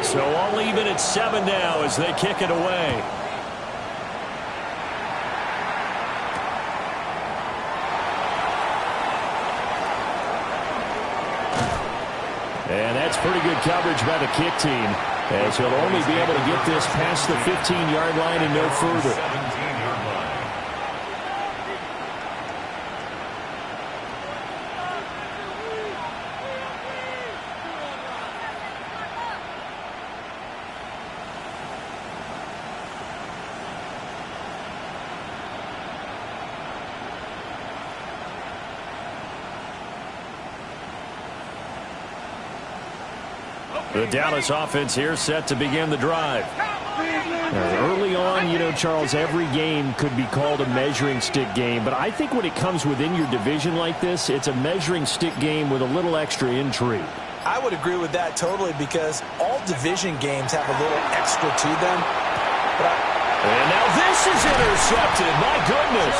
So all even at 7 now as they kick it away. And that's pretty good coverage by the kick team, as he'll only be able to get this past the 15-yard line and no further. 17-yard line. The Dallas offense here set to begin the drive. Early on, you know, Charles, every game could be called a measuring stick game. But I think when it comes within your division like this, it's a measuring stick game with a little extra intrigue. I would agree with that totally, because all division games have a little extra to them. And now this is intercepted. My goodness.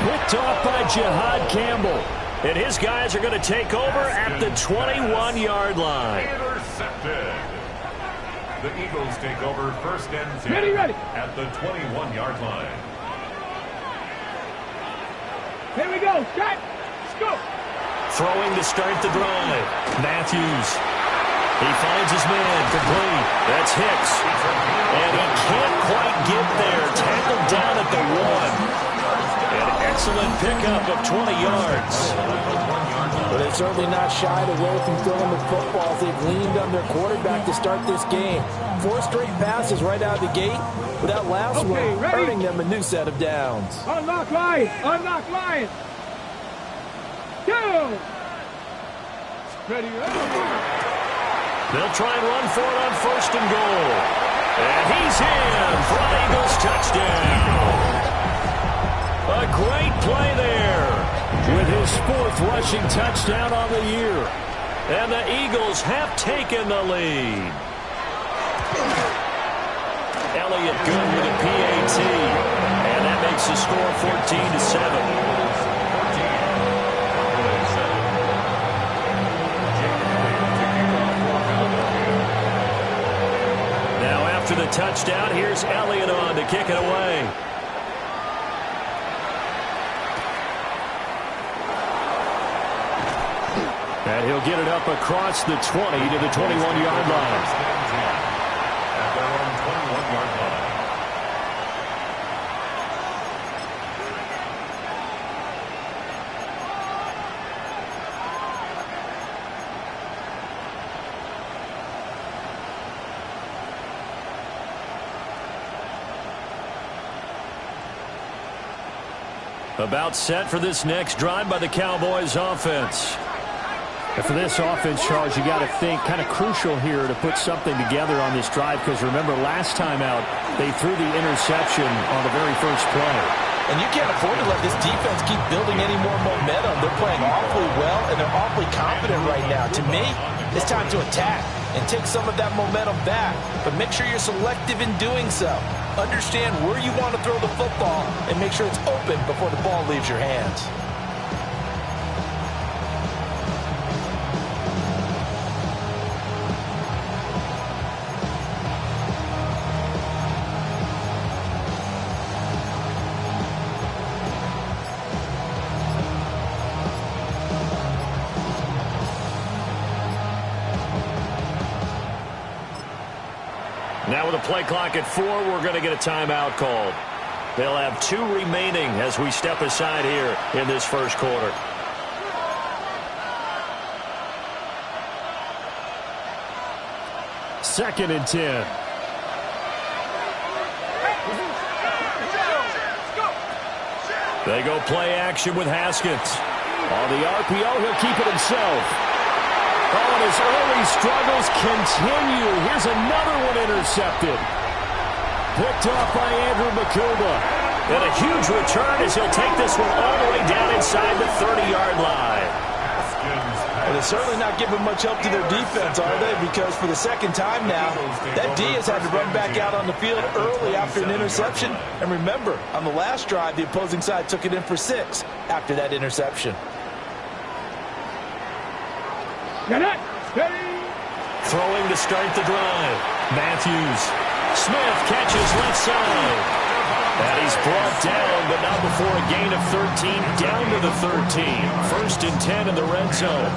Picked off by Jihad Campbell. And his guys are going to take over at the 21-yard line. Intercepted. The Eagles take over first and 10 ready. At the 21-yard line. Here we go. Shot. Let's go. Throwing to start the drive. Matthews. He finds his man. Complete. That's Hicks. And he can't quite get there. Tackled down at the 1. An excellent pickup of 20 yards. But they're certainly not shied away from throwing the footballs. They've leaned on their quarterback to start this game. 4 straight passes right out of the gate, with that last one earning them a new set of downs. Unlock line. Unlock line. Go. Ready. They'll try and run for it on first and goal. And he's in for an Eagles touchdown. A great play there with his 4th rushing touchdown on the year. And the Eagles have taken the lead. Elliott good with a PAT. And that makes the score 14-7. Now after the touchdown, here's Elliott on to kick it away. And he'll get it up across the 20 to the 21-yard line. At their own 21-yard line. About set for this next drive by the Cowboys offense. And for this offense, Charles, you got to think kind of crucial here to put something together on this drive, because remember last time out they threw the interception on the very first play. And you can't afford to let this defense keep building any more momentum. They're playing awfully well, and they're awfully confident right now. To me, it's time to attack and take some of that momentum back. But make sure you're selective in doing so. Understand where you want to throw the football and make sure it's open before the ball leaves your hands. Now with a play clock at 4, we're going to get a timeout called. They'll have 2 remaining as we step aside here in this first quarter. Second and 10. They go play action with Haskins. On the RPO, he'll keep it himself. Oh, and his early struggles continue. Here's another one intercepted. Picked off by Andrew Makuba. And a huge return as he'll take this one all the way down inside the 30-yard line. Well, they're certainly not giving much help to their defense, are they? Because for the second time now, that D has had to run back out on the field early after an interception. And remember, on the last drive, the opposing side took it in for 6 after that interception. Throwing to start the drive. Matthews. Smith catches left side. And he's brought down, but not before a gain of 13, down to the 13. 1st and 10 in the red zone.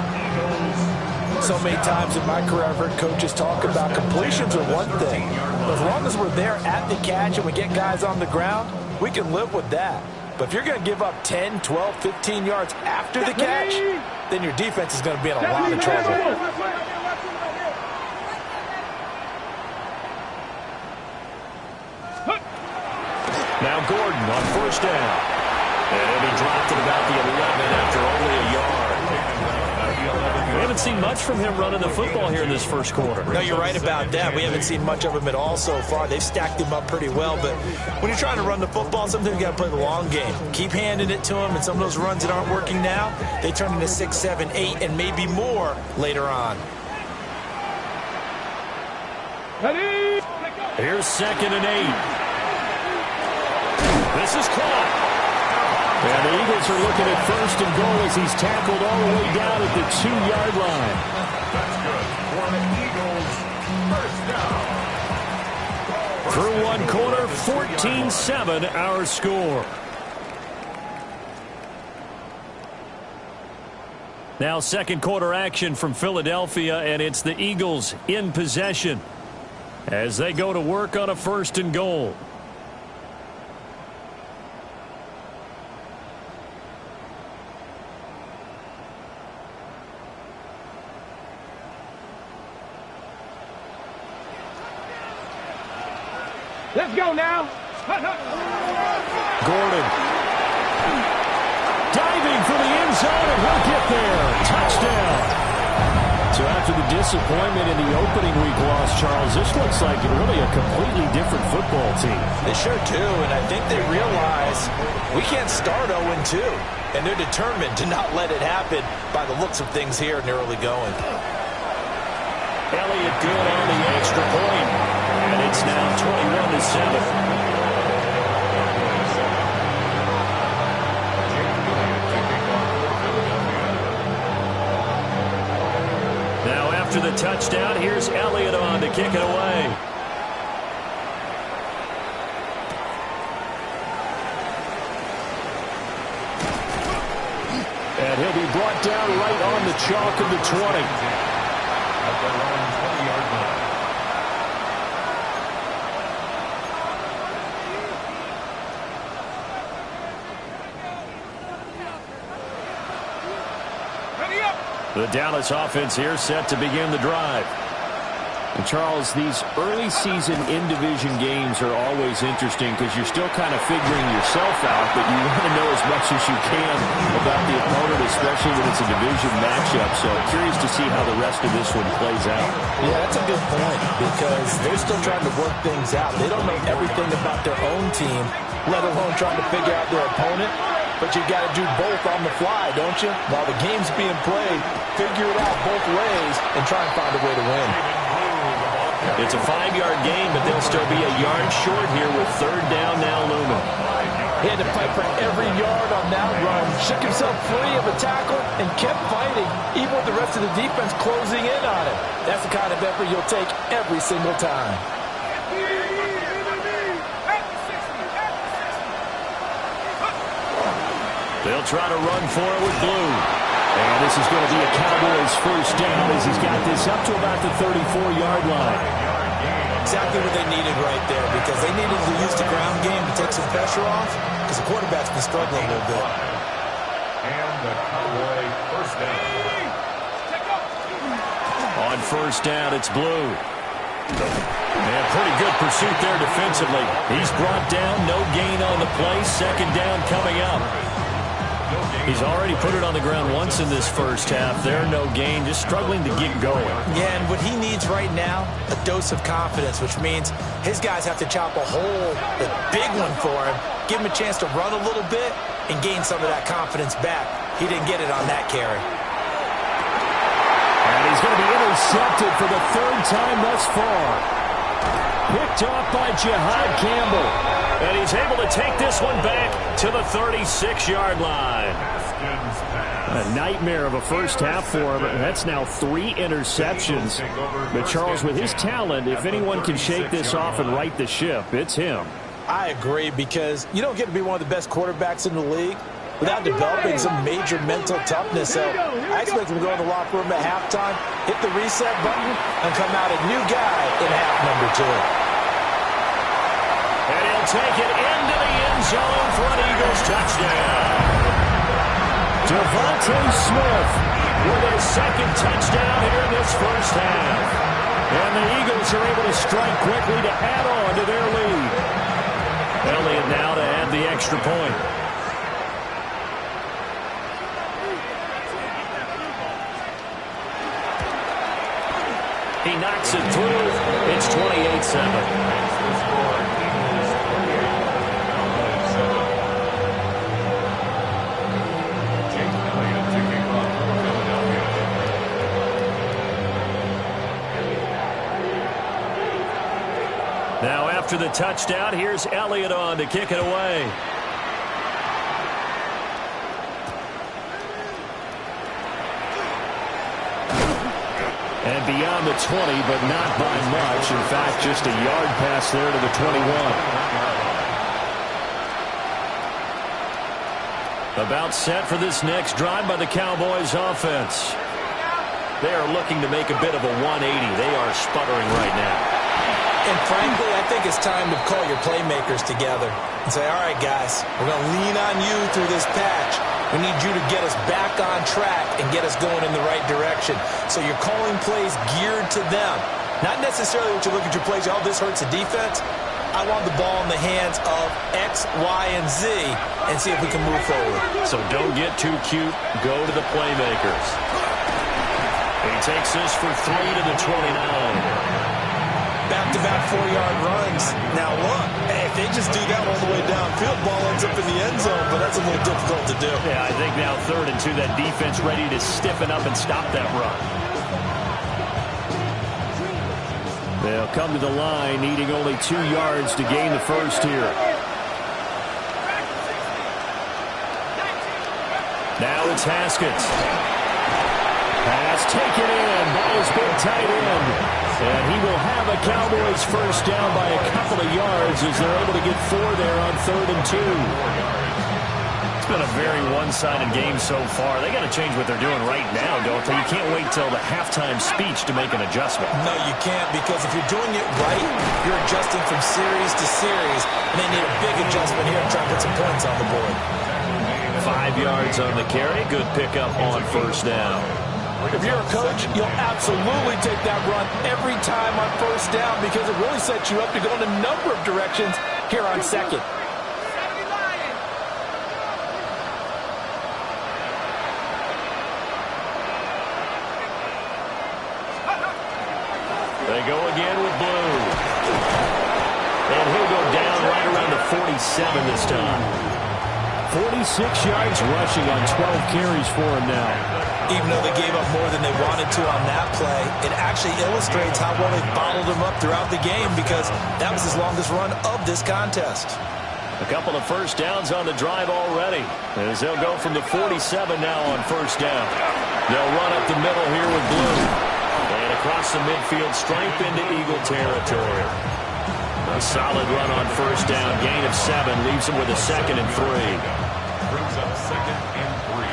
So many times in my career, I've heard coaches talk about completions are one thing. But as long as we're there at the catch and we get guys on the ground, we can live with that. But if you're going to give up 10, 12, 15 yards after the catch, then your defense is going to be in a lot of trouble. Now Gordon on 1st down. And he dropped at about the 11 after only a yard. We haven't seen much from him running the football here in this first quarter. No, you're right about that. We haven't seen much of him at all so far. They've stacked him up pretty well, but when you're trying to run the football, sometimes you got to play the long game. Keep handing it to him, and some of those runs that aren't working now, they turn into 6, 7, 8, and maybe more later on. Ready? Here's 2nd and 8. This is caught. And the Eagles are looking at 1st and goal as he's tackled all the way down at the 2-yard line. That's good. For the Eagles, first down. Through one quarter, 14-7 our score. Now 2nd quarter action from Philadelphia, and it's the Eagles in possession as they go to work on a 1st and goal. Let's go now. Gordon. Diving for the end zone, and he'll get there. Touchdown. So after the disappointment in the opening week loss, Charles, this looks like really a completely different football team. They sure do, and I think they realize we can't start 0-2, and they're determined to not let it happen by the looks of things here in the early going. Elliott good on the extra point, and it's now 21-7. After the touchdown, here's Elliott on to kick it away. And he'll be brought down right on the chalk of the 20. At the line, 20-yard line. The Dallas offense here set to begin the drive. And Charles, these early season in-division games are always interesting because you're still kind of figuring yourself out, but you want to know as much as you can about the opponent, especially when it's a division matchup. So I'm curious to see how the rest of this one plays out. Yeah, that's a good point because they're still trying to work things out. They don't know everything about their own team, let alone trying to figure out their opponent. But you got to do both on the fly, don't you? While the game's being played, figure it out both ways and try and find a way to win. It's a 5-yard gain, but they'll still be a yard short here with 3rd down now looming. He had to fight for every yard on that run, shook himself free of a tackle, and kept fighting, even with the rest of the defense closing in on him. That's the kind of effort you'll take every single time. They'll try to run for it with Blue. And this is going to be a Cowboys first down as he's got this up to about the 34-yard line. Exactly what they needed right there because they needed to use the ground game to take some pressure off because the quarterback's been struggling a little bit. And the Cowboy first down. On first down, it's Blue. And pretty good pursuit there defensively. He's brought down, no gain on the play. 2nd down coming up. He's already put it on the ground once in this first half. There, no gain, just struggling to get going. Yeah, and what he needs right now, a dose of confidence, which means his guys have to chop a hole, a big one for him, give him a chance to run a little bit and gain some of that confidence back. He didn't get it on that carry. And he's going to be intercepted for the 3rd time thus far. Picked off by Jihad Campbell. And he's able to take this one back to the 36-yard line. A nightmare of a first half for him. That's now 3 interceptions. But Charles, with his talent, if anyone can shake this off and right the ship, it's him. I agree, because you don't get to be one of the best quarterbacks in the league without developing some major mental toughness. So I expect him to go in the locker room at halftime, hit the reset button, and come out a new guy in half number 2. And he'll take it into the end zone for an Eagles touchdown. Devontae Smith with his second touchdown here in this first half. And the Eagles are able to strike quickly to add on to their lead. Elliott now to add the extra point. He knocks it through. It's 28-7. Now after the touchdown, here's Elliott on to kick it away. And beyond the 20, but not by much. In fact, just a yard pass there to the 21. About set for this next drive by the Cowboys offense. They are looking to make a bit of a 180. They are sputtering right now. And frankly, I think it's time to call your playmakers together and say, all right, guys, we're going to lean on you through this patch. We need you to get us back on track and get us going in the right direction. So you're calling plays geared to them. Not necessarily what you look at your plays, oh, this hurts the defense. I want the ball in the hands of X, Y, and Z and see if we can move forward. So don't get too cute. Go to the playmakers. He takes this for 3 to the 29. Back-to-back 4-yard runs. Now look, if they just do that all the way downfield, ball ends up in the end zone, but that's a little difficult to do. Yeah, I think now 3rd and 2, that defense ready to stiffen up and stop that run. They'll come to the line, needing only 2 yards to gain the first here. Now it's Haskins. Pass taken in by his big tight end. And he will have a Cowboys first down by a couple of yards as they're able to get 4 there on 3rd and 2. It's been a very one-sided game so far. They got to change what they're doing right now, don't they? You can't wait till the halftime speech to make an adjustment. No, you can't, because if you're doing it right, you're adjusting from series to series, and they need a big adjustment here to try to put some points on the board. 5 yards on the carry. Good pickup on first down. If you're a coach, you'll absolutely take that run every time on first down because it really sets you up to go in a number of directions here on second. They go again with Blue. And he'll go down right around the 47 this time. 46 yards rushing on 12 carries for him now. Even though they gave up more than they wanted to on that play, it actually illustrates how well they bottled him up throughout the game because that was his longest run of this contest. A couple of first downs on the drive already as they'll go from the 47 now on first down. They'll run up the middle here with Blue. And across the midfield stripe into Eagle territory. A solid run on first down. Gain of 7 leaves him with a 2nd and 3. Brings up 2nd and 3.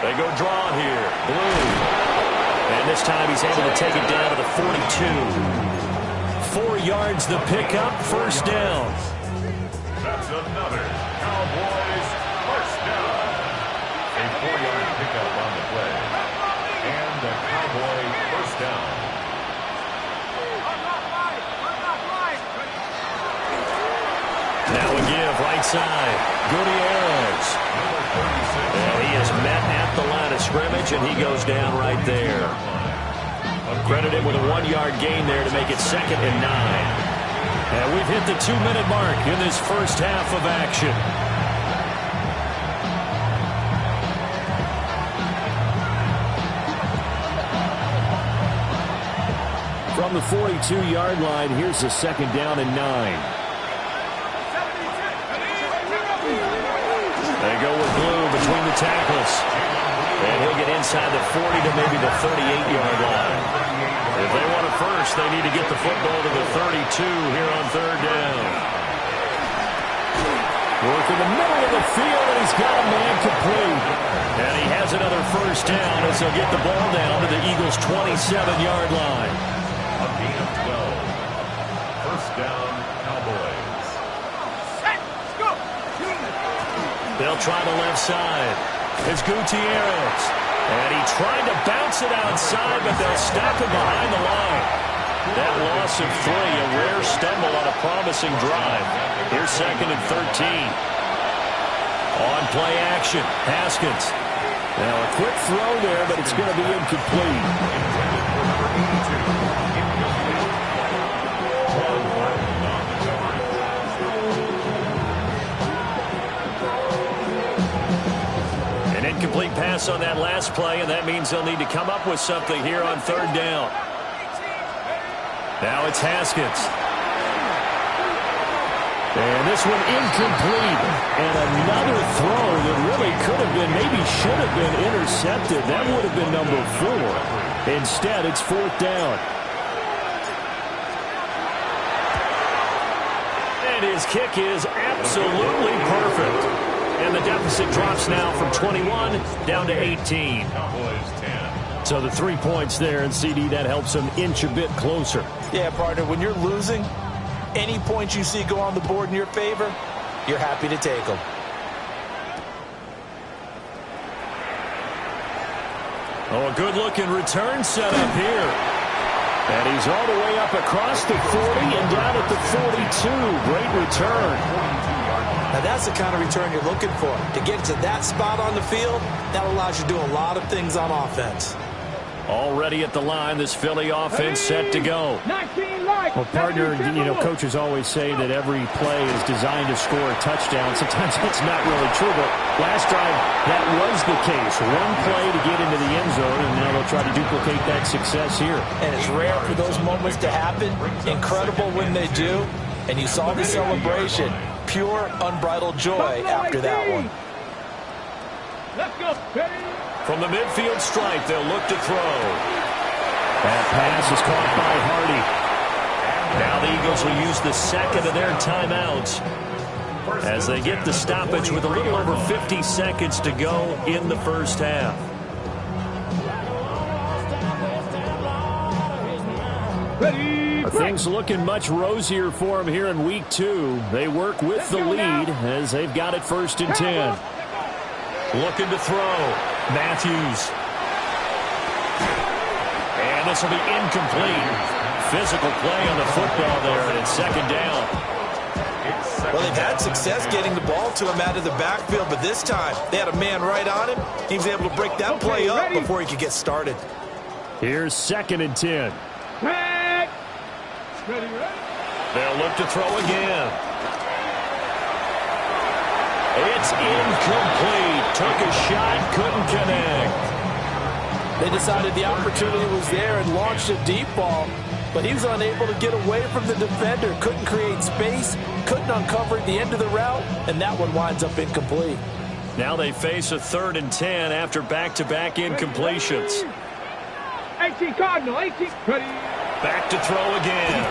They go draw here. Blue. And this time he's able to take it down to the 42. 4 yards the pickup, first down. That's another Cowboys first down. A 4-yard pickup on the play. And a Cowboy first down. Now a give right side. Gutierrez. And he is met at the line of scrimmage, and he goes down right there. Credit him with a 1-yard gain there to make it 2nd and 9. And we've hit the 2-minute mark in this first half of action. From the 42-yard line, here's a 2nd down and 9. They go with Blue between the tackles. And he'll get inside the 40 to maybe the 38-yard line. If they want it first, they need to get the football to the 32 here on 3rd down. Work in the middle of the field, and he's got a man complete. And he has another first down as he'll get the ball down to the Eagles' 27-yard line. A gain of 12. First down, Cowboys. Let's go. They'll try the left side. It's Gutierrez. And he tried to bounce it outside, but they'll stop him behind the line. That loss of 3, a rare stumble on a promising drive. Here's 2nd and 13. On play action, Haskins. Now a quick throw there, but it's going to be incomplete. Incomplete pass on that last play, and that means they'll need to come up with something here on 3rd down. Now it's Haskins. And this one incomplete. And another throw that really could have been, maybe should have been intercepted. That would have been number 4. Instead, it's 4th down. And his kick is absolutely perfect. And the deficit drops now from 21 down to 18. Cowboys 10. So the 3 points there, and CD, that helps them inch a bit closer. Yeah, partner, when you're losing, any points you see go on the board in your favor, you're happy to take them. Oh, a good-looking return setup here. And he's all the way up across the 40 and down at the 42. Great return. Now, that's the kind of return you're looking for. To get to that spot on the field, that allows you to do a lot of things on offense. Already at the line, this Philly offense set to go. Well, partner, you know, coaches always say that every play is designed to score a touchdown. Sometimes that's not really true, but last drive, that was the case. One play to get into the end zone, and now they'll try to duplicate that success here. And it's rare for those moments to happen. Incredible when they do. And you saw the celebration. Pure, unbridled joy after that one. Let's go. From the midfield stripe, they'll look to throw. That pass is caught by Hardy. Now the Eagles will use the 2nd of their timeouts as they get the stoppage with a little over 50 seconds to go in the first half. Things looking much rosier for them here in week 2. They work with the lead as they've got it 1st and 10. Looking to throw. Matthews. And this will be incomplete. Physical play on the football there, and it's 2nd down. Well, they've had success getting the ball to him out of the backfield, but this time they had a man right on him. He was able to break that play up before he could get started. Here's 2nd and 10. Ready. They'll look to throw again. It's incomplete. Took a shot, couldn't connect. They decided the opportunity was there and launched a deep ball, but he was unable to get away from the defender. Couldn't create space, couldn't uncover the end of the route, and that one winds up incomplete. Now they face a 3rd and 10 after back-to-back incompletions. 18 Cardinal, 18. Ready. Back to throw again.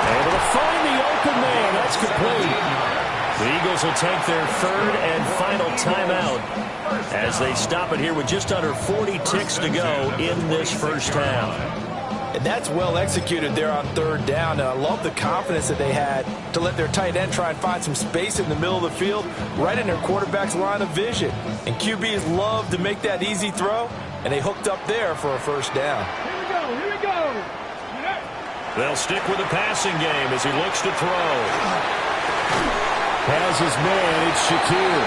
Able to find the open man. That's complete. The Eagles will take their 3rd and final timeout as they stop it here with just under 40 ticks to go in this first half. And that's well executed there on 3rd down. And I love the confidence that they had to let their tight end try and find some space in the middle of the field, right in their quarterback's line of vision. And QBs love to make that easy throw, and they hooked up there for a 1st down. Here we go. They'll stick with the passing game as he looks to throw. Has his man, it's Shakir.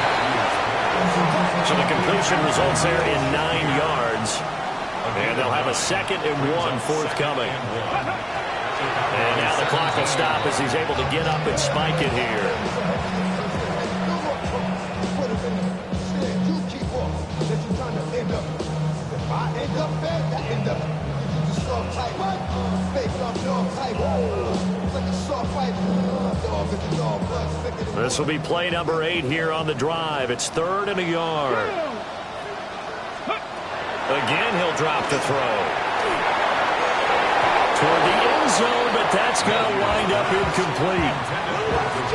So the completion results there in 9 yards. And they'll have a 2nd and 1 forthcoming. And now the clock will stop as he's able to get up and spike it here. This will be play number 8 here on the drive. It's 3rd and a yard. Again, he'll drop the throw. Toward the end zone, but that's going to wind up incomplete.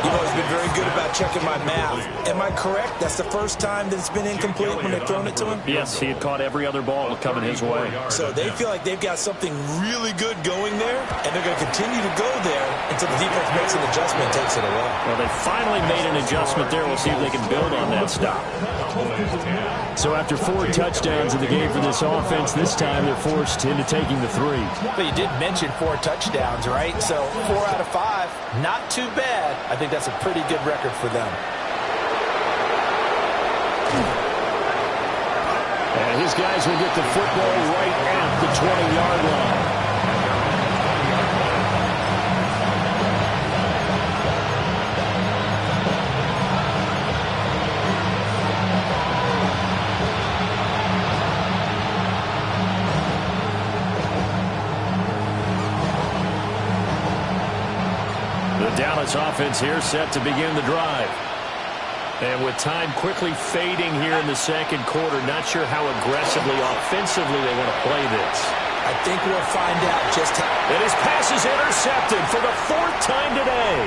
You've always been very good about checking my math. Am I correct? That's the first time that it's been incomplete when they've thrown it to him? Yes, he had caught every other ball coming his way. So they feel like they've got something really good going there, and they're going to continue to go there until the defense makes an adjustment and takes it away. Well, they finally made an adjustment there. We'll see if they can build on that stop. So after 4 touchdowns in the game for this offense, this time they're forced into taking the 3. But you did mention 4 touchdowns, right? So 4 out of 5, not too bad. I think that's a pretty good record for them. And his guys will get the football right at the 20-yard line. Dallas offense here set to begin the drive. And with time quickly fading here in the 2nd quarter, not sure how aggressively, offensively they want to play this. I think we'll find out just how. And his pass is intercepted for the 4th time today.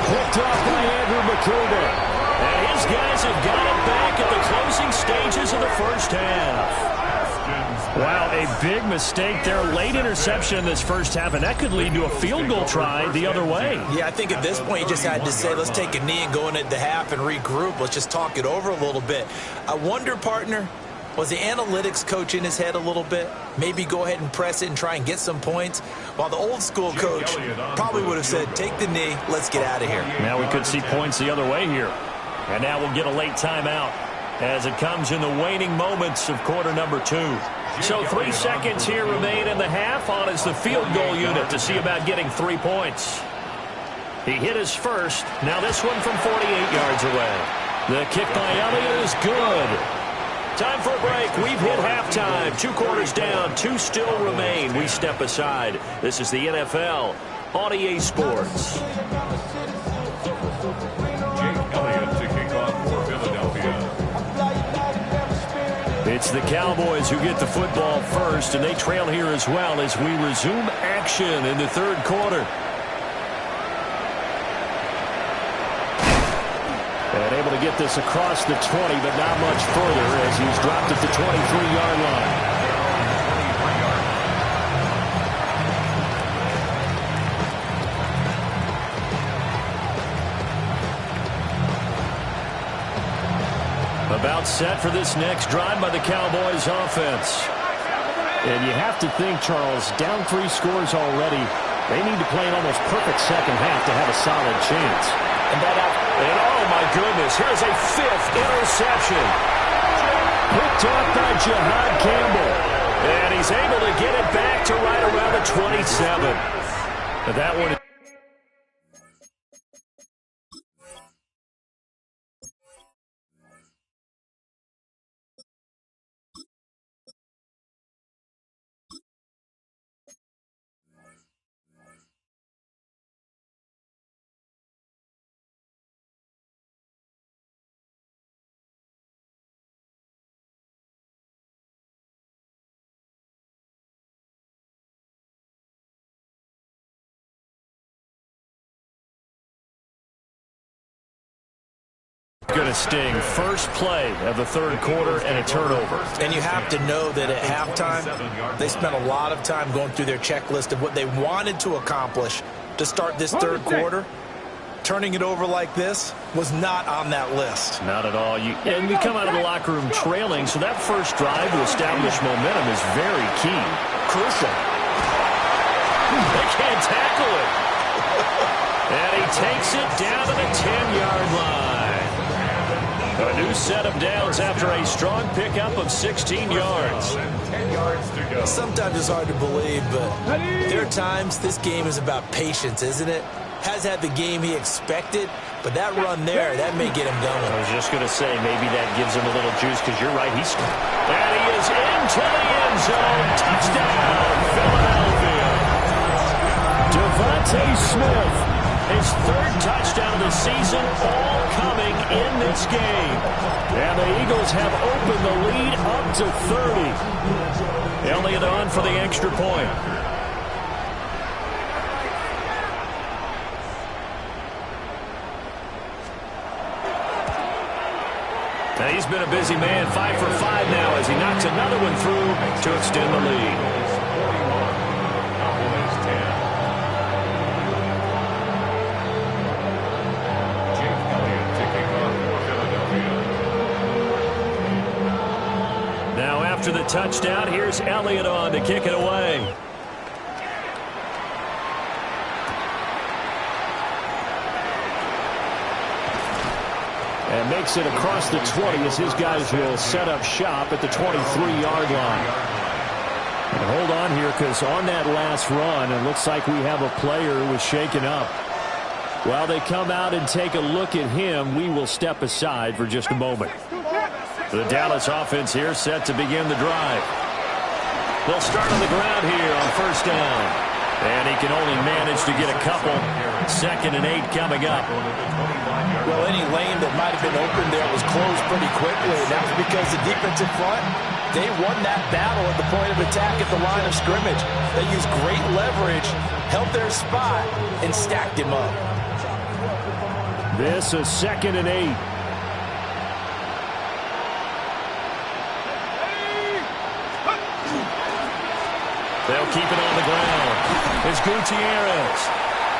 Picked off by Andrew McCoolman. And his guys have got it back at the closing stages of the first half. Wow, a big mistake there. Late interception in this first half, and that could lead to a field goal try the other way. Yeah, I think at this point you just had to say, let's take a knee and go into the half and regroup. Let's just talk it over a little bit. I wonder, partner, was the analytics coach in his head a little bit? Maybe go ahead and press it and try and get some points? While the old school coach probably would have said, take the knee, let's get out of here. Now we could see points the other way here. And now we'll get a late timeout as it comes in the waning moments of quarter number 2. So 3 seconds here remain in the half. On is the field goal unit to see about getting 3 points. He hit his first. Now this one from 48 yards away. The kick by Elliott is good. Time for a break. We've hit halftime. 2 quarters down. 2 still remain. We step aside. This is the NFL on EA Sports. It's the Cowboys who get the football first, and they trail here as well as we resume action in the 3rd quarter. And able to get this across the 20, but not much further as he's dropped at the 23-yard line. About set for this next drive by the Cowboys offense. And you have to think, Charles, down 3 scores already. They need to play an almost perfect second half to have a solid chance. And oh my goodness, here's a 5th interception. Picked off by Jahad Campbell. And he's able to get it back to right around the 27. But that one. Going to sting. First play of the 3rd quarter and a turnover. And you have to know that at halftime, they spent a lot of time going through their checklist of what they wanted to accomplish to start this 3rd quarter. Turning it over like this was not on that list. Not at all. And you come out of the locker room trailing, so that first drive to establish momentum is very key. Crucial. They can't tackle it. And he takes it down to the 10-yard line. A new set of downs after a strong pickup of 16 yards. 10 yards to go. Sometimes it's hard to believe, but there are times this game is about patience, isn't it? Has had the game he expected, but that run there, that may get him going. I was just going to say, maybe that gives him a little juice, because you're right. And he is into the end zone. Touchdown, Philadelphia. Devontae Smith, his third touchdown of the season, all coming in this game. And the Eagles have opened the lead up to 30. Elliott on for the extra point. Now he's been a busy man, 5 for 5 now as he knocks another one through to extend the lead. Cowboys 10. Jake Elliott taking off for Philadelphia. Now after the touchdown, here's Elliott on to kick it away. And makes it across the 20 as his guys will set up shop at the 23-yard line. And hold on here, because on that last run, it looks like we have a player who was shaken up. While they come out and take a look at him, we will step aside for just a moment. The Dallas offense here set to begin the drive. They'll start on the ground here on first down. And he can only manage to get a couple. 2nd and 8 coming up. Well, any lane that might have been open there was closed pretty quickly, and that was because the defensive front, they won that battle at the point of attack at the line of scrimmage. They used great leverage, held their spot, and stacked him up. This is 2nd and 8. They'll keep it on the ground. It's Gutierrez.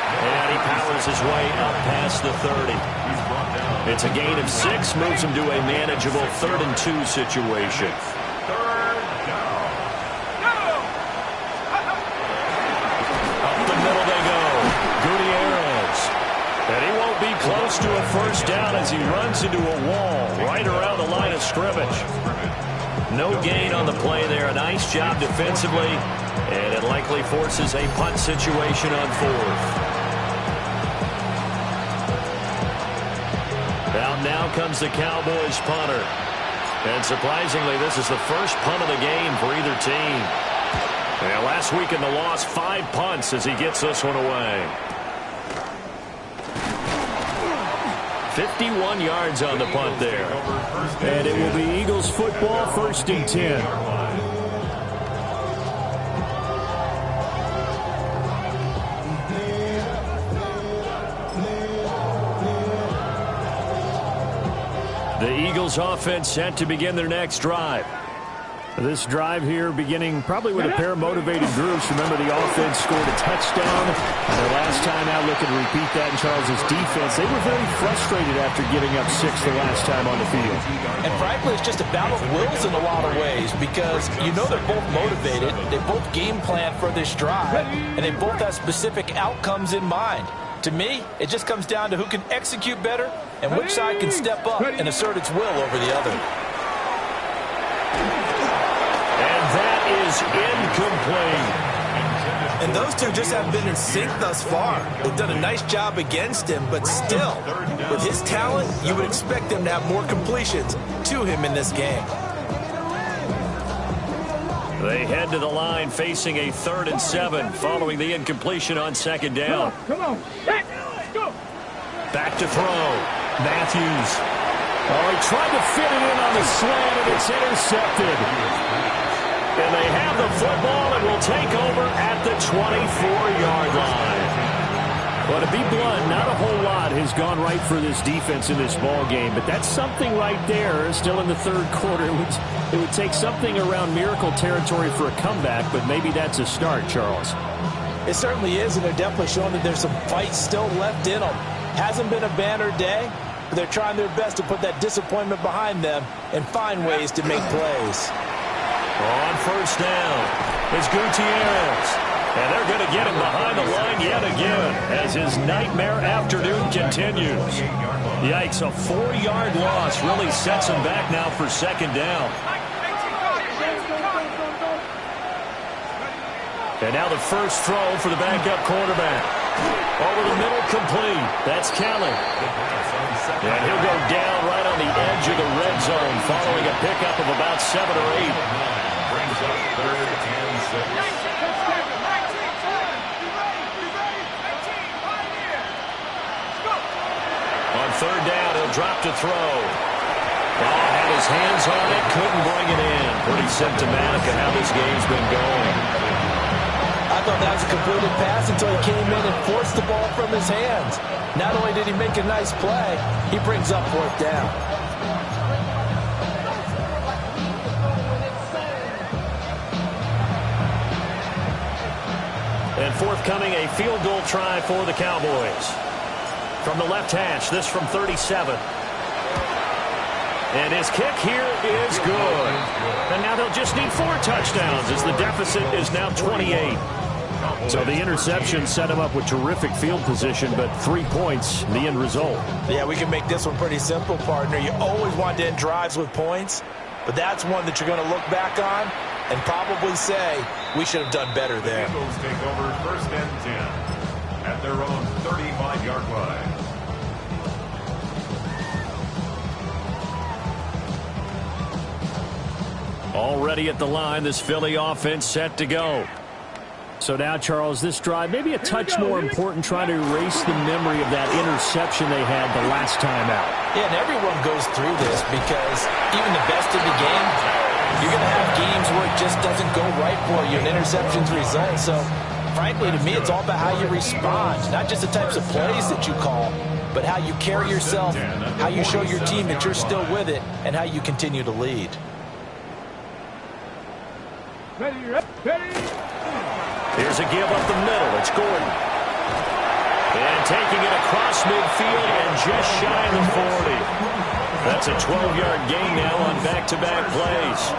And he powers his way up past the 30. It's a gain of 6, moves him to a manageable 3rd and 2 situation. Third down. Up the middle they go. Gutierrez. And he won't be close to a first down as he runs into a wall right around the line of scrimmage. No gain on the play there. A nice job defensively. And it likely forces a punt situation on 4th. Out now comes the Cowboys punter. And surprisingly, this is the first punt of the game for either team. And last week in the loss, 5 punts as he gets this one away. 51 yards on the punt there. And it will be Eagles football, 1st and 10. The Eagles offense set to begin their next drive. This drive here beginning probably with a pair of motivated groups. Remember, the offense scored a touchdown. And their last time out looking to repeat that in Charles's defense. They were very frustrated after giving up 6 the last time on the field. And frankly, it's just a battle of wills in a lot of ways because you know they're both motivated. They both game plan for this drive. And they both have specific outcomes in mind. To me, it just comes down to who can execute better and which side can step up and assert its will over the other. And that is incomplete. And those two just haven't been in sync thus far. They've done a nice job against him, but still, with his talent, you would expect them to have more completions to him in this game. They head to the line facing a 3rd and 7 following the incompletion on 2nd down. Come on. Let's go. Back to throw. Matthews. Oh, he tried to fit it in on the slant, and it's intercepted. And they have the football and will take over at the 24-yard line. Well, to be blunt, not a whole lot has gone right for this defense in this ball game, but that's something right there. Still in the 3rd quarter, it would take something around miracle territory for a comeback, but maybe that's a start, Charles. It certainly is, and they're definitely showing that there's some fight still left in them. Hasn't been a banner day, but they're trying their best to put that disappointment behind them and find ways to make plays. On first down, it's Gutierrez. And they're going to get him behind the line yet again as his nightmare afternoon continues. Yikes, a 4-yard loss really sets him back now for second down. And now the first throw for the backup quarterback. Over the middle, complete. That's Kelly. And he'll go down right on the edge of the red zone following a pickup of about 7 or 8. Brings up 3rd and 6. On 3rd down, he'll drop to throw. Had his hands on it, couldn't bring it in. Pretty symptomatic of how this game's been going. I thought that was a completed pass until he came in and forced the ball from his hands. Not only did he make a nice play, he brings up 4th down. And forthcoming, a field goal try for the Cowboys. From the left hash, this from 37. And his kick here is good. And now they'll just need 4 touchdowns as the deficit is now 28. So the interception set him up with terrific field position, but 3 points, the end result. Yeah, we can make this one pretty simple, partner. You always want to end drives with points, but that's one that you're going to look back on and probably say, we should have done better there. The Eagles take over 1st and 10 at their own 35-yard line. Already at the line, this Philly offense set to go. So now, Charles, this drive, maybe a touch more important, trying to erase the memory of that interception they had the last time out. Yeah, and everyone goes through this because even the best of the game, you're going to have games where it just doesn't go right for you, and interceptions result. So, frankly, to me, it's all about how you respond, not just the types of plays that you call, but how you carry yourself, how you show your team that you're still with it, and how you continue to lead. Ready. Here's a give up the middle. It's Gordon. And taking it across midfield and just shy of the 40. That's a 12-yard gain now on back-to-back plays.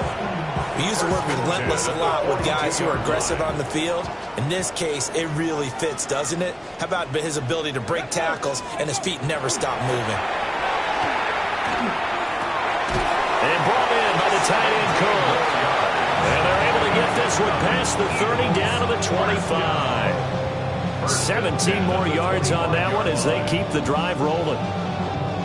We use the word relentless a lot with guys who are aggressive on the field. In this case, it really fits, doesn't it? How about his ability to break tackles and his feet never stop moving? And brought in by the tight end, Cole. And they're able to get this one past the 30 down to the 25. 17 more yards on that one as they keep the drive rolling.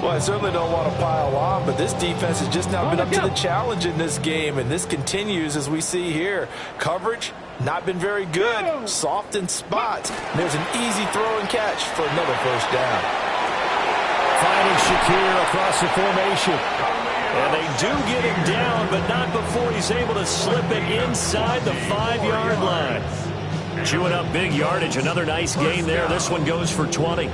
Well, I certainly don't want to pile on, but this defense has just not been up to the challenge in this game, and this continues as we see here. Coverage, not been very good. Soft in spots. And there's an easy throw and catch for another 1st down. Finding Shakir across the formation. And they do get him down, but not before he's able to slip it inside the 5-yard line. Chewing up big yardage. Another nice gain there. This one goes for 20.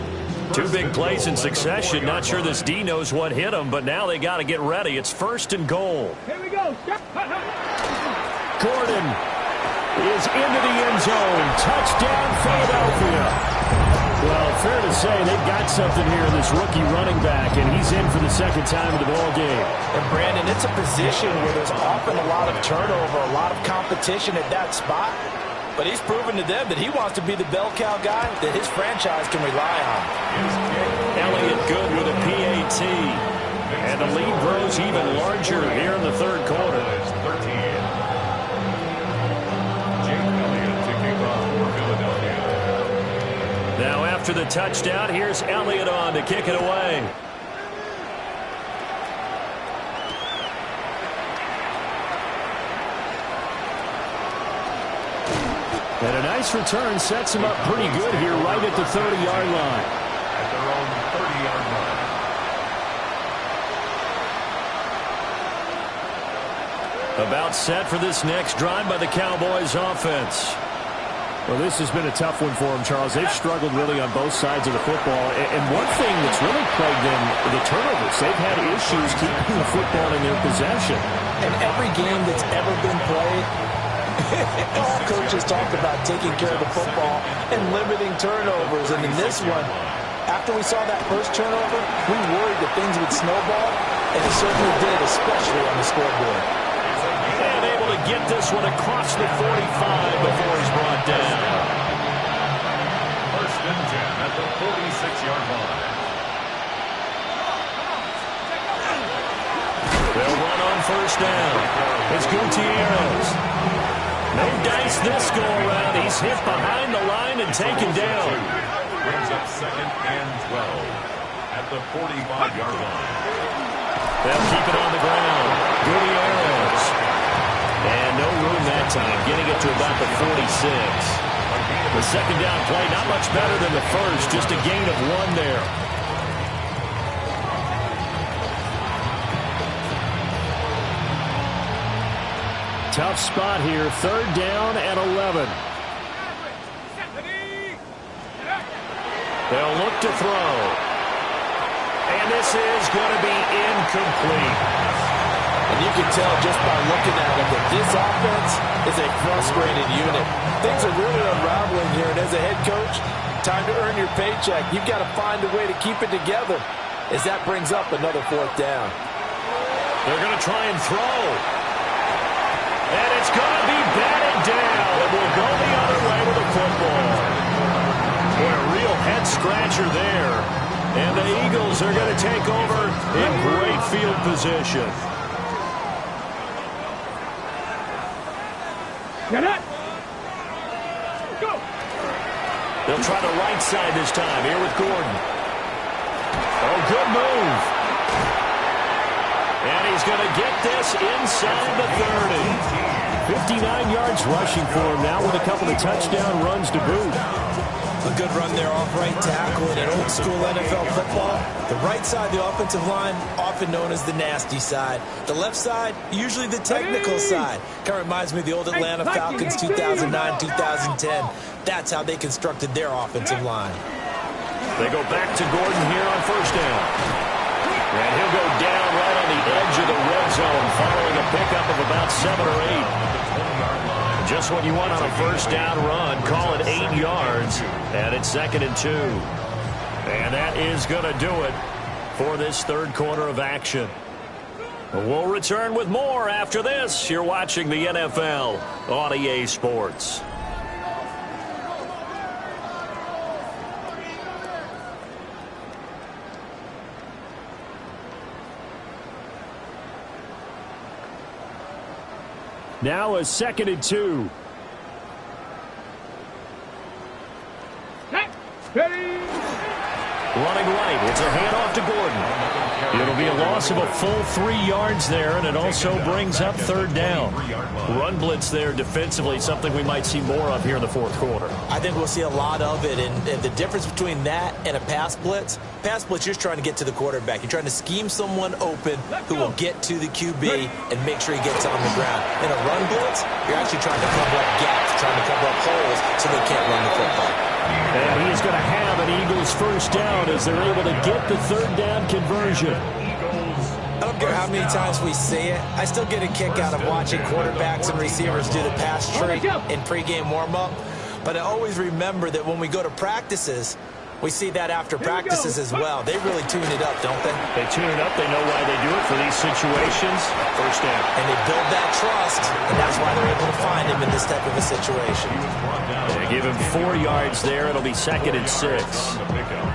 2 big plays in succession. Not sure this D knows what hit him, but now they got to get ready. It's 1st and goal. Here we go. Gordon is into the end zone. Touchdown, Philadelphia. Well, fair to say they've got something here in this rookie running back, and he's in for the 2nd time of the ball game. And, Brandon, it's a position where there's often a lot of turnover, a lot of competition at that spot. But he's proven to them that he wants to be the bell cow guy that his franchise can rely on. Elliott good with a PAT. And the lead grows even larger here in the 3rd quarter. 13. Jake Elliott to kick off for Philadelphia. Now after the touchdown, here's Elliott on to kick it away. And a nice return sets him up pretty good here right at the 30-yard line. At their own 30-yard line. About set for this next drive by the Cowboys offense. Well, this has been a tough one for them, Charles. They've struggled really on both sides of the football. And one thing that's really plagued them, the turnovers. They've had issues keeping the football in their possession. And every game that's ever been played, all coaches talk about taking care of the football and limiting turnovers. And in this one, after we saw that first turnover, we worried that things would snowball, and it certainly did, especially on the scoreboard. And able to get this one across the 45 before he's brought down. the 46-yard line. They'll run on first down. It's Gutierrez. No dice this go around. He's hit behind the line and taken down. Brings up 2nd and 12 at the 45-yard line. They'll keep it on the ground. Gutierrez. And no room that time, getting it to about the 46. The second down play, not much better than the first, just a gain of 1 there. Tough spot here, 3rd down and 11. They'll look to throw. And this is going to be incomplete. And you can tell just by looking at it that this offense is a frustrated unit. Things are really unraveling here, and as a head coach, time to earn your paycheck. You've got to find a way to keep it together as that brings up another 4th down. They're going to try and throw. And it's going to be batted down. It will go the other way with the football. Boy, a real head-scratcher there. And the Eagles are going to take over in great field position. Get it. Go. They'll try the right side this time. Here with Gordon. Oh, good move. And he's going to get this inside the 30. 59 yards rushing for him now with a couple of touchdown runs to boot. A good run there off right tackle. In an old-school NFL football, the right side of the offensive line, often known as the nasty side. The left side, usually the technical side. Kind of reminds me of the old Atlanta Falcons 2009-2010. That's how they constructed their offensive line. They go back to Gordon here on first down. And he'll go down right on the edge of the red zone following a pickup of about 7 or 8. Just what you want on a first down run. Call it 8 yards. And it's 2nd and 2. And that is going to do it for this 3rd quarter of action. We'll return with more after this. You're watching the NFL on EA Sports. Now a 2nd and 2. Running right. It's a handoff to Gordon. It'll be a loss of a full 3 yards there, and it also brings up 3rd down. Run blitz there defensively, something we might see more of here in the 4th quarter. I think we'll see a lot of it, and the difference between that and a pass blitz, you're just trying to get to the quarterback. You're trying to scheme someone open who will get to the QB and make sure he gets on the ground. In a run blitz, you're actually trying to cover up gaps, trying to cover up holes so they can't run the football. And he is going to have an Eagles first down as they're able to get the 3rd down conversion. I don't care how many times we see it. I still get a kick out of watching quarterbacks and receivers do the pass tree in pregame warm-up. But I always remember that when we go to practices, we see that after practices as well. They really tune it up, don't they? They tune it up. They know why they do it for these situations. First down. And they build that trust, and that's why they're able to find him in this type of a situation. They give him 4 yards there. It'll be 2nd and 6.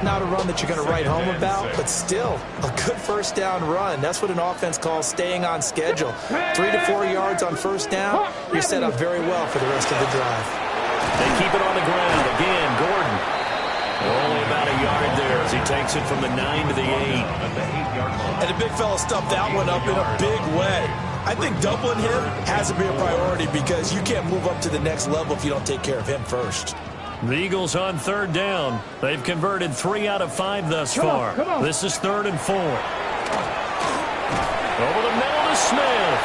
Not a run that you're going to write home about, but still a good first down run. That's what an offense calls staying on schedule. 3 to 4 yards on first down, you're set up very well for the rest of the drive. They keep it on the ground. Again, Gordon. Only about a yard there as he takes it from the 9 to the 8. And the big fella stuffed that one up in a big way. I think doubling him has to be a priority because you can't move up to the next level if you don't take care of him first. The Eagles on 3rd down. They've converted 3 out of 5 thus far. This is 3rd and 4. Over the middle to Smith.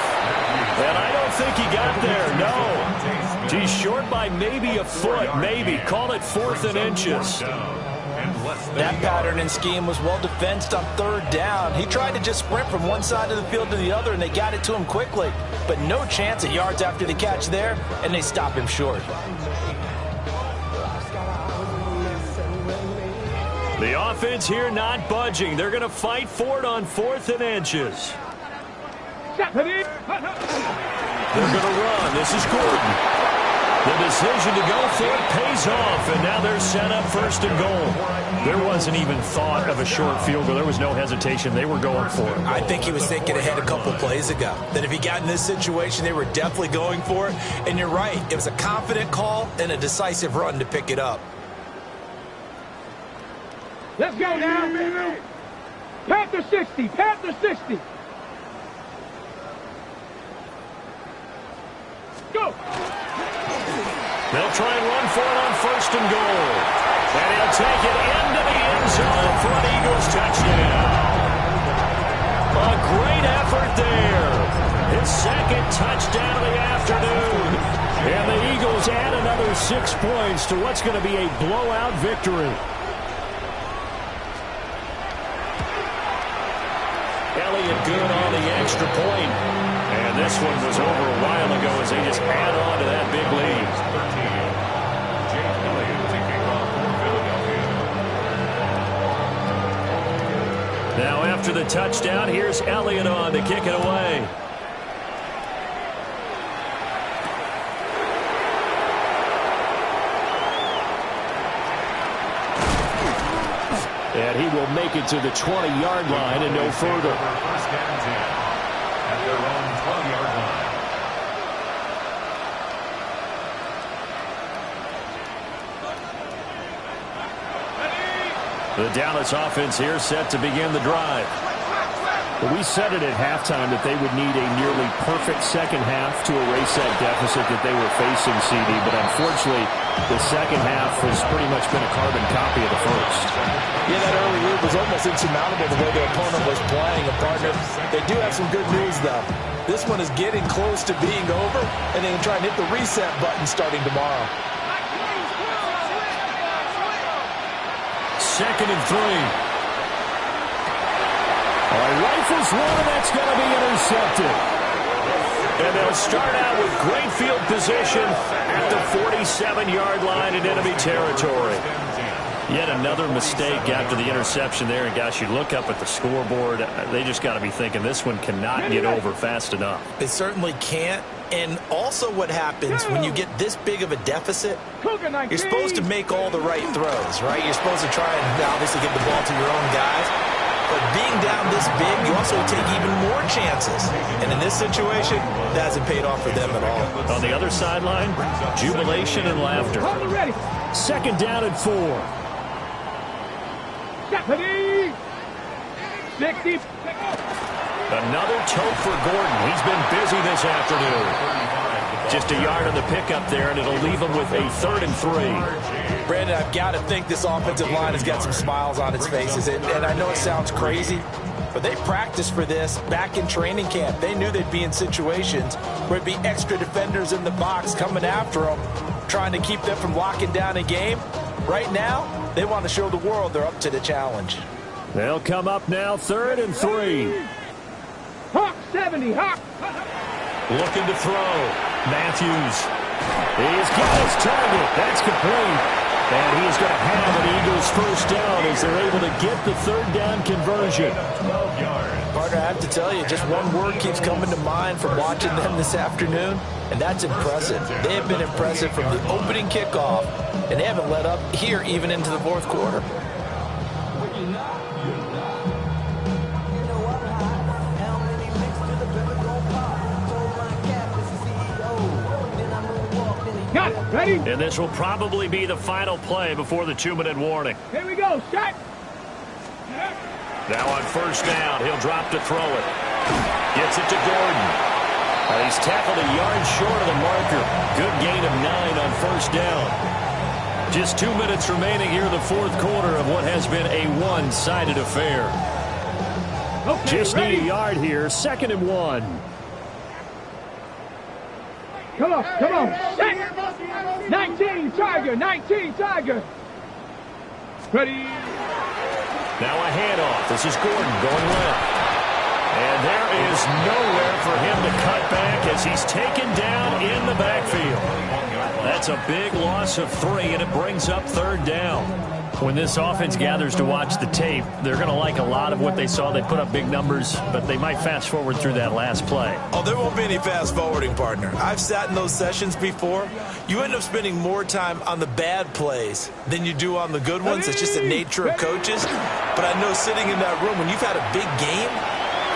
And I don't think he got there, no. He's short by maybe a foot, maybe. Call it 4th and inches. That pattern and scheme was well defensed on 3rd down. He tried to just sprint from one side of the field to the other, and they got it to him quickly. But no chance at yards after the catch there, and they stop him short. The offense here not budging. They're going to fight for it on 4th and inches. They're going to run. This is Gordon. The decision to go for it pays off, and now they're set up first and goal. There wasn't even thought of a short field goal. There was no hesitation. They were going for it. I think he was thinking ahead a couple plays ago, that if he got in this situation, they were definitely going for it. And you're right, it was a confident call and a decisive run to pick it up. Let's go now. Panther 60. Panther 60. Go. They'll try and run for it on first and goal. And he'll take it into the end zone for an Eagles touchdown. A great effort there. His second touchdown of the afternoon. And the Eagles add another 6 points to what's going to be a blowout victory. Elliott good on the extra point. And this one was over a while ago as they just add on to that big lead. Now after the touchdown, here's Elliott on to kick it away. And he will make it to the 20-yard line and no further. First down 10 at their own 20-yard line. The Dallas offense here set to begin the drive. Well, we said it at halftime that they would need a nearly perfect second half to erase that deficit that they were facing, CD. But unfortunately, the second half has pretty much been a carbon copy of the first. Yeah, that early lead was almost insurmountable the way their opponent was playing. And, partner, they do have some good news, though. This one is getting close to being over, and they can try and hit the reset button starting tomorrow. Second and 3. All right, rifles one, and that's going to be intercepted. And they'll start out with great field position at the 47-yard line in enemy territory. Yet another mistake after the interception there. And, gosh, you look up at the scoreboard, they just got to be thinking this one cannot get over fast enough. It certainly can't. And also what happens when you get this big of a deficit, you're supposed to make all the right throws, right? You're supposed to try and obviously get the ball to your own guys. But being down this big, you also take even more chances. And in this situation, that hasn't paid off for them at all. On the other sideline, jubilation and laughter. Second down and 4. 60. Another tote for Gordon. He's been busy this afternoon. Just a yard on the pickup there, and it'll leave him with a 3rd and 3. Brandon, I've got to think this offensive line has got some smiles on its faces. And I know it sounds crazy, but they practiced for this back in training camp. They knew they'd be in situations where it'd be extra defenders in the box coming after them, trying to keep them from locking down a game. Right now, they want to show the world they're up to the challenge. They'll come up now, 3rd and 3. Hawk 70, Hawk. Looking to throw. Matthews. He's got his target. That's complete. And he's going to have an Eagles first down as they're able to get the 3rd down conversion. Partner, I have to tell you, just one word keeps coming to mind from watching them this afternoon, and that's impressive. They have been impressive from the opening kickoff, and they haven't let up here even into the 4th quarter. Got it. Ready? And this will probably be the final play before the 2-minute warning. Here we go. Shot. Now on first down, he'll drop to throw it. Gets it to Gordon. He's tackled a yard short of the marker. Good gain of 9 on first down. Just 2 minutes remaining here in the 4th quarter of what has been a one-sided affair. Okay, Just ready? need a yard here. 2nd and 1. Come on. Set. 19, Tiger. 19, Tiger. Ready? Now a handoff. This is Gordon going left. And there is nowhere for him to cut back as he's taken down in the backfield. That's a big loss of 3, and it brings up 3rd down. When this offense gathers to watch the tape, they're going to like a lot of what they saw. They put up big numbers, but they might fast forward through that last play. Oh, there won't be any fast forwarding, partner. I've sat in those sessions before. You end up spending more time on the bad plays than you do on the good ones. It's just the nature of coaches. But I know sitting in that room, when you've had a big game,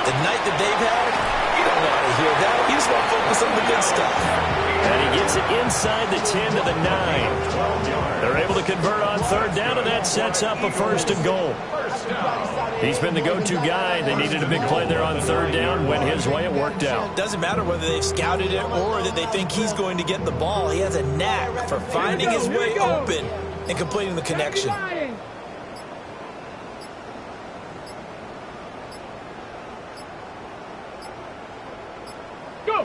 the night that they've had, you don't want to hear that. You just want to focus on the good stuff. And he gets it inside the 10 to the 9. They're able to convert on third down, and that sets up a first and goal. He's been the go-to guy. They needed a big play there on third down. Went his way. It worked out. Doesn't matter whether they've scouted it or that they think he's going to get the ball. He has a knack for finding his way open and completing the connection.